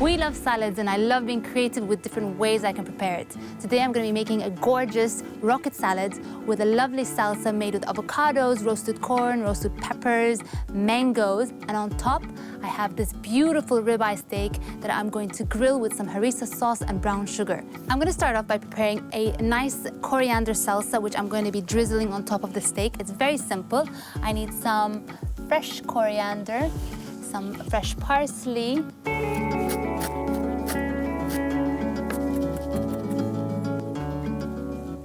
We love salads, and I love being creative with different ways I can prepare it. Today I'm going to be making a gorgeous rocket salad with a lovely salsa made with avocados, roasted corn, roasted peppers, mangoes, and on top I have this beautiful ribeye steak that I'm going to grill with some harissa sauce and brown sugar. I'm going to start off by preparing a nice coriander salsa, which I'm going to be drizzling on top of the steak. It's very simple. I need some fresh coriander, some fresh parsley,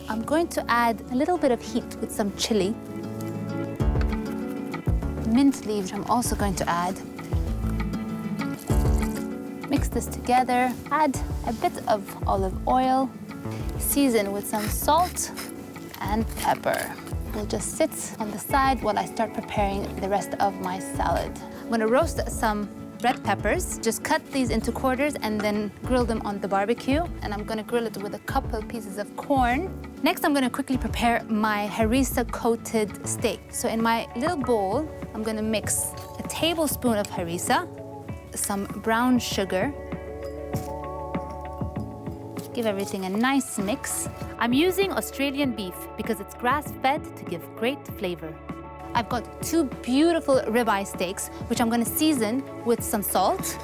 I'm going to add a little bit of heat with some chili, mint leaves I'm also going to add. Mix this together, add a bit of olive oil, season with some salt and pepper. We'll just sit on the side while I start preparing the rest of my salad. I'm going to roast some red peppers. Just cut these into quarters and then grill them on the barbecue. And I'm going to grill it with a couple pieces of corn. Next, I'm going to quickly prepare my harissa-coated steak. So in my little bowl, I'm going to mix a tablespoon of harissa, some brown sugar, give everything a nice mix. I'm using Australian beef because it's grass-fed to give great flavor. I've got 2 beautiful ribeye steaks, which I'm going to season with some salt.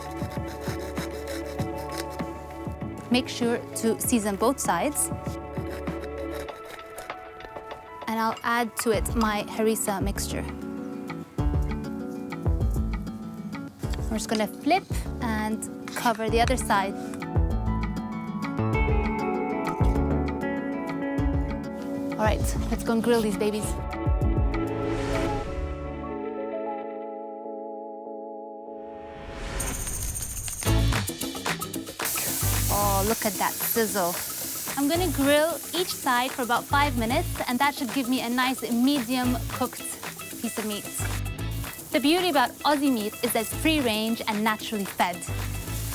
Make sure to season both sides. And I'll add to it my harissa mixture. We're just going to flip and cover the other side. All right, let's go and grill these babies. Oh, look at that sizzle. I'm gonna grill each side for about 5 minutes, and that should give me a nice medium cooked piece of meat. The beauty about Aussie meat is that it's free range and naturally fed.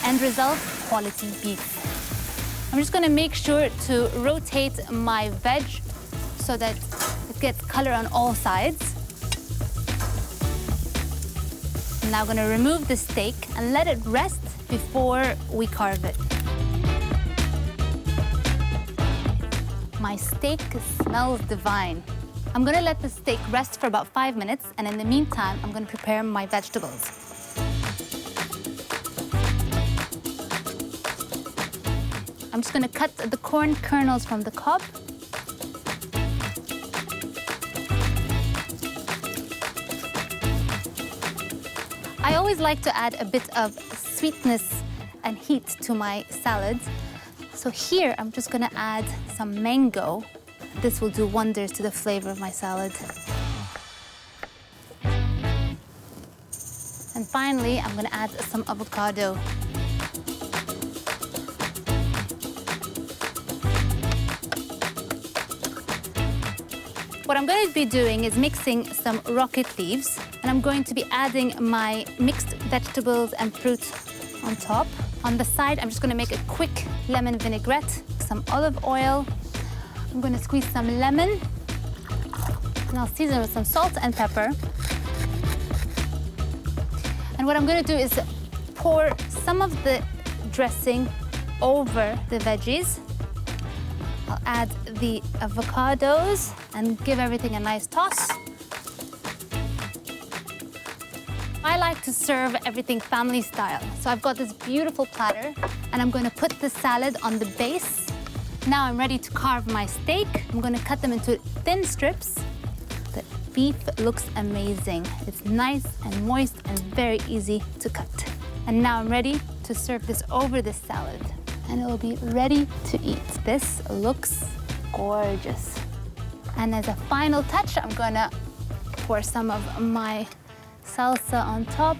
End result, quality beef. I'm just gonna make sure to rotate my veg so that it gets color on all sides. I'm now gonna remove the steak and let it rest before we carve it. My steak smells divine. I'm gonna let the steak rest for about 5 minutes, and in the meantime, I'm gonna prepare my vegetables. I'm just gonna cut the corn kernels from the cob. I always like to add a bit of sweetness and heat to my salads. So here, I'm just gonna add some mango. This will do wonders to the flavor of my salad. And finally, I'm gonna add some avocado. What I'm going to be doing is mixing some rocket leaves, and I'm going to be adding my mixed vegetables and fruit on top. On the side, I'm just going to make a quick lemon vinaigrette, some olive oil. I'm going to squeeze some lemon, and I'll season with some salt and pepper. And what I'm going to do is pour some of the dressing over the veggies. I'll add the avocados and give everything a nice toss. I like to serve everything family style. So I've got this beautiful platter, and I'm going to put the salad on the base. Now I'm ready to carve my steak. I'm going to cut them into thin strips. The beef looks amazing. It's nice and moist and very easy to cut. And now I'm ready to serve this over the salad, and it will be ready to eat. This looks gorgeous. And as a final touch, I'm gonna pour some of my salsa on top.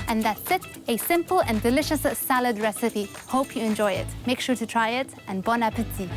And that's it, a simple and delicious salad recipe. Hope you enjoy it. Make sure to try it, and bon appétit.